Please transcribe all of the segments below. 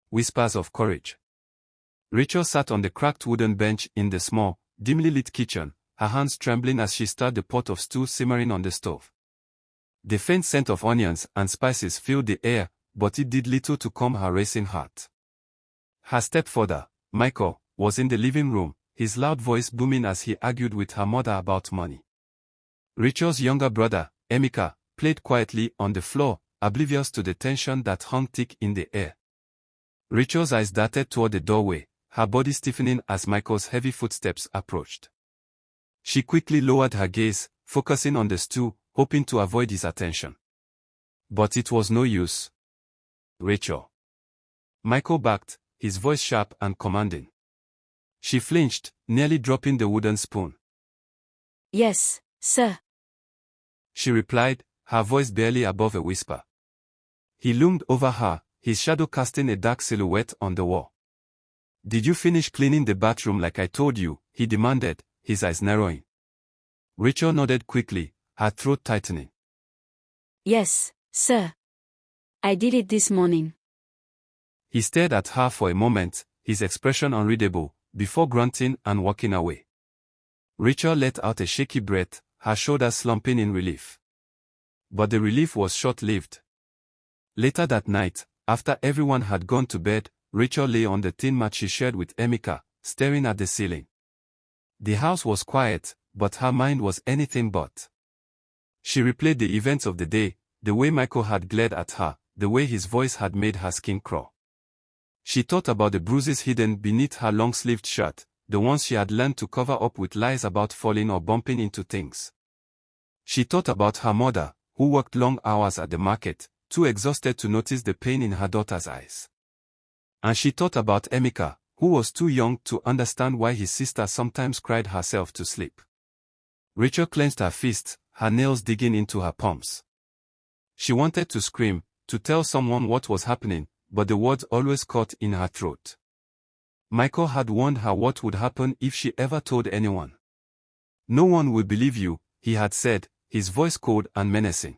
whispers of courage. Rachel sat on the cracked wooden bench in the small, dimly lit kitchen, her hands trembling as she stirred the pot of stew simmering on the stove. The faint scent of onions and spices filled the air, but it did little to calm her racing heart. Her stepfather, Michael, was in the living room, his loud voice booming as he argued with her mother about money. Rachel's younger brother, Emeka, played quietly on the floor, oblivious to the tension that hung thick in the air. Rachel's eyes darted toward the doorway, her body stiffening as Michael's heavy footsteps approached. She quickly lowered her gaze, focusing on the stew, hoping to avoid his attention. But it was no use. Rachel. Michael backed, his voice sharp and commanding. She flinched, nearly dropping the wooden spoon. Yes, sir. She replied, her voice barely above a whisper. He loomed over her, his shadow casting a dark silhouette on the wall. Did you finish cleaning the bathroom like I told you? He demanded, his eyes narrowing. Rachel nodded quickly, her throat tightening. Yes, sir. I did it this morning. He stared at her for a moment, his expression unreadable, before grunting and walking away. Rachel let out a shaky breath, her shoulders slumping in relief. But the relief was short-lived. Later that night, after everyone had gone to bed, Rachel lay on the thin mat she shared with Emeka, staring at the ceiling. The house was quiet, but her mind was anything but. She replayed the events of the day, the way Michael had glared at her, the way his voice had made her skin crawl. She thought about the bruises hidden beneath her long-sleeved shirt, the ones she had learned to cover up with lies about falling or bumping into things. She thought about her mother, who worked long hours at the market, too exhausted to notice the pain in her daughter's eyes. And she thought about Emeka, who was too young to understand why his sister sometimes cried herself to sleep. Rachel clenched her fists, her nails digging into her palms. She wanted to scream, to tell someone what was happening, but the words always caught in her throat. Michael had warned her what would happen if she ever told anyone. No one will believe you, he had said, his voice cold and menacing.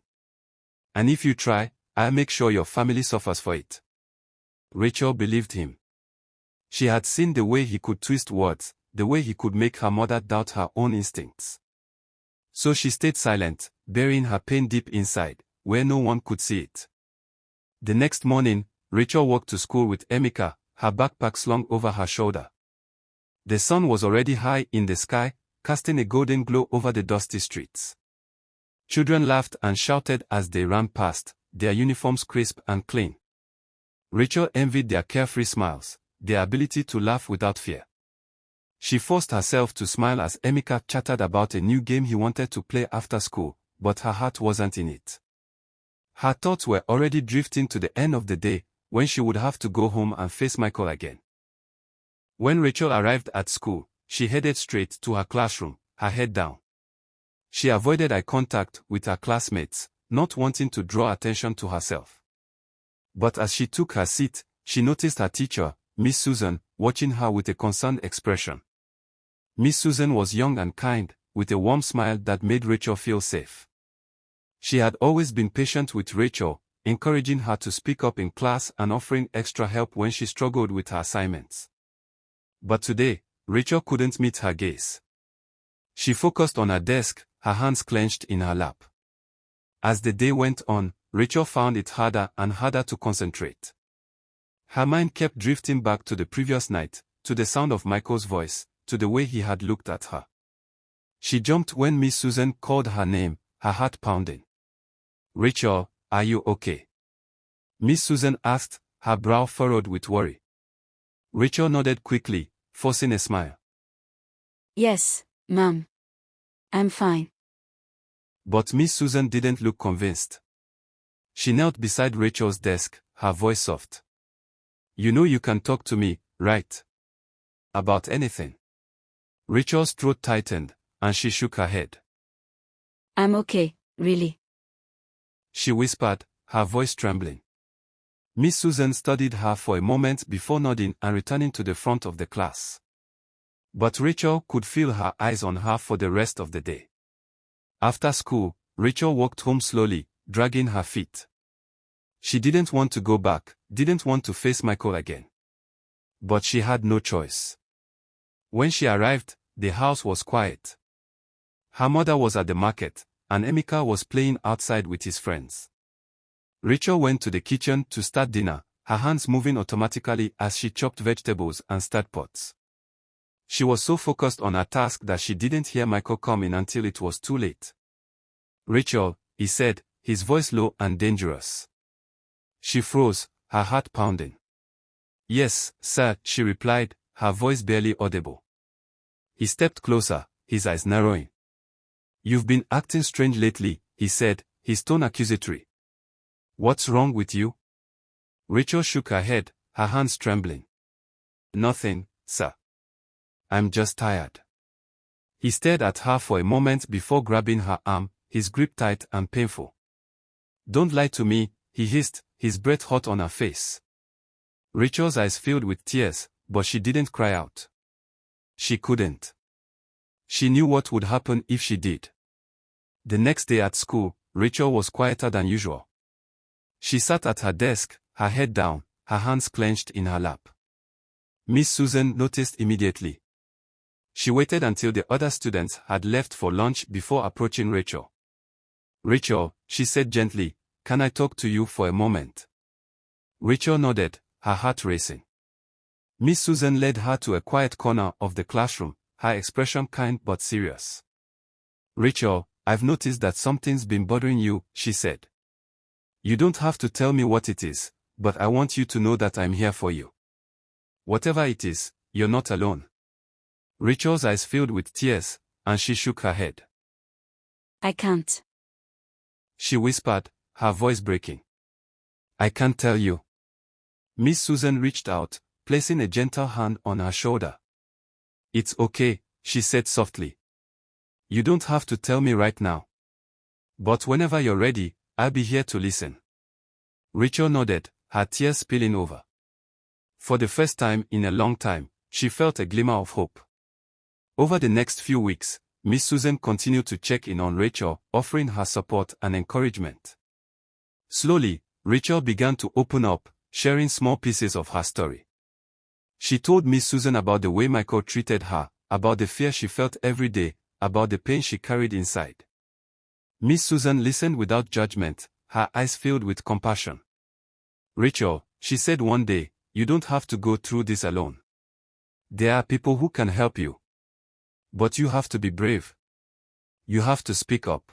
And if you try, I'll make sure your family suffers for it. Rachel believed him. She had seen the way he could twist words, the way he could make her mother doubt her own instincts. So she stayed silent, burying her pain deep inside, where no one could see it. The next morning, Rachel walked to school with Emeka, her backpack slung over her shoulder. The sun was already high in the sky, casting a golden glow over the dusty streets. Children laughed and shouted as they ran past, their uniforms crisp and clean. Rachel envied their carefree smiles, their ability to laugh without fear. She forced herself to smile as Emeka chattered about a new game he wanted to play after school, but her heart wasn't in it. Her thoughts were already drifting to the end of the day, when she would have to go home and face Michael again. When Rachel arrived at school, she headed straight to her classroom, her head down. She avoided eye contact with her classmates, not wanting to draw attention to herself. But as she took her seat, she noticed her teacher, Miss Susan, watching her with a concerned expression. Miss Susan was young and kind, with a warm smile that made Rachel feel safe. She had always been patient with Rachel, encouraging her to speak up in class and offering extra help when she struggled with her assignments. But today, Rachel couldn't meet her gaze. She focused on her desk, her hands clenched in her lap. As the day went on, Rachel found it harder and harder to concentrate. Her mind kept drifting back to the previous night, to the sound of Michael's voice, to the way he had looked at her. She jumped when Miss Susan called her name, her heart pounding. "Rachel, are you okay?" Miss Susan asked, her brow furrowed with worry. Rachel nodded quickly, forcing a smile. Yes, Mom. I'm fine. But Miss Susan didn't look convinced. She knelt beside Rachel's desk, her voice soft. "You know you can talk to me, right? About anything." Rachel's throat tightened, and she shook her head. I'm okay, really. She whispered, her voice trembling. Miss Susan studied her for a moment before nodding and returning to the front of the class. But Rachel could feel her eyes on her for the rest of the day. After school, Rachel walked home slowly, dragging her feet. She didn't want to go back, didn't want to face Michael again. But she had no choice. When she arrived, the house was quiet. Her mother was at the market, and Emeka was playing outside with his friends. Rachel went to the kitchen to start dinner, her hands moving automatically as she chopped vegetables and stirred pots. She was so focused on her task that she didn't hear Michael come in until it was too late. "Rachel," he said, his voice low and dangerous. She froze, her heart pounding. "Yes, sir," she replied, her voice barely audible. He stepped closer, his eyes narrowing. "You've been acting strange lately," he said, his tone accusatory. "What's wrong with you?" Rachel shook her head, her hands trembling. "Nothing, sir. I'm just tired." He stared at her for a moment before grabbing her arm, his grip tight and painful. "Don't lie to me," he hissed, his breath hot on her face. Rachel's eyes filled with tears, but she didn't cry out. She couldn't. She knew what would happen if she did. The next day at school, Rachel was quieter than usual. She sat at her desk, her head down, her hands clenched in her lap. Miss Susan noticed immediately. She waited until the other students had left for lunch before approaching Rachel. "Rachel," she said gently, "can I talk to you for a moment?" Rachel nodded, her heart racing. Miss Susan led her to a quiet corner of the classroom, her expression kind but serious. "Rachel, I've noticed that something's been bothering you," she said. "You don't have to tell me what it is, but I want you to know that I'm here for you. Whatever it is, you're not alone." Rachel's eyes filled with tears, and she shook her head. I can't. She whispered, her voice breaking. "I can't tell you." Miss Susan reached out, placing a gentle hand on her shoulder. "It's okay," she said softly. "You don't have to tell me right now. But whenever you're ready, I'll be here to listen." Rachel nodded, her tears spilling over. For the first time in a long time, she felt a glimmer of hope. Over the next few weeks, Miss Susan continued to check in on Rachel, offering her support and encouragement. Slowly, Rachel began to open up, sharing small pieces of her story. She told Miss Susan about the way Michael treated her, about the fear she felt every day, about the pain she carried inside. Miss Susan listened without judgment, her eyes filled with compassion. "Rachel," she said one day, "you don't have to go through this alone. There are people who can help you. But you have to be brave. You have to speak up."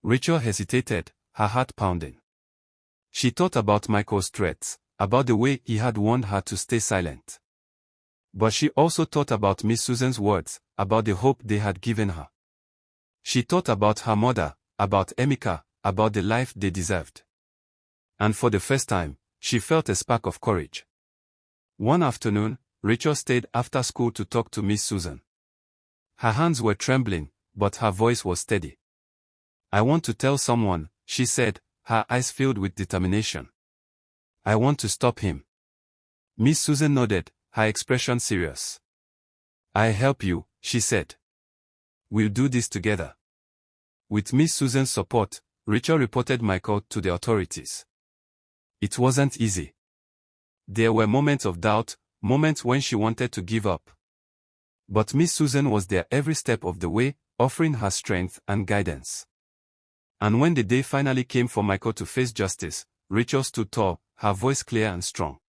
Rachel hesitated, her heart pounding. She thought about Michael's threats, about the way he had warned her to stay silent. But she also thought about Miss Susan's words, about the hope they had given her. She thought about her mother, about Emeka, about the life they deserved. And for the first time, she felt a spark of courage. One afternoon, Rachel stayed after school to talk to Miss Susan. Her hands were trembling, but her voice was steady. "I want to tell someone," she said, her eyes filled with determination. "I want to stop him." Miss Susan nodded, her expression serious. "I'll help you," she said. "We'll do this together." With Miss Susan's support, Rachel reported Michael to the authorities. It wasn't easy. There were moments of doubt, moments when she wanted to give up. But Miss Susan was there every step of the way, offering her strength and guidance. And when the day finally came for Michael to face justice, Rachel stood tall, her voice clear and strong.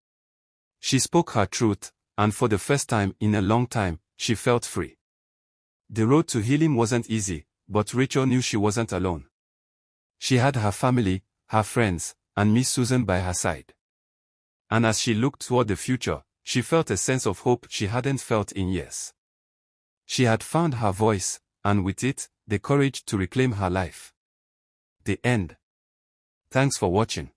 She spoke her truth, and for the first time in a long time, she felt free. The road to healing wasn't easy, but Rachel knew she wasn't alone. She had her family, her friends, and Miss Susan by her side. And as she looked toward the future, she felt a sense of hope she hadn't felt in years. She had found her voice, and with it, the courage to reclaim her life. The end. Thanks for watching.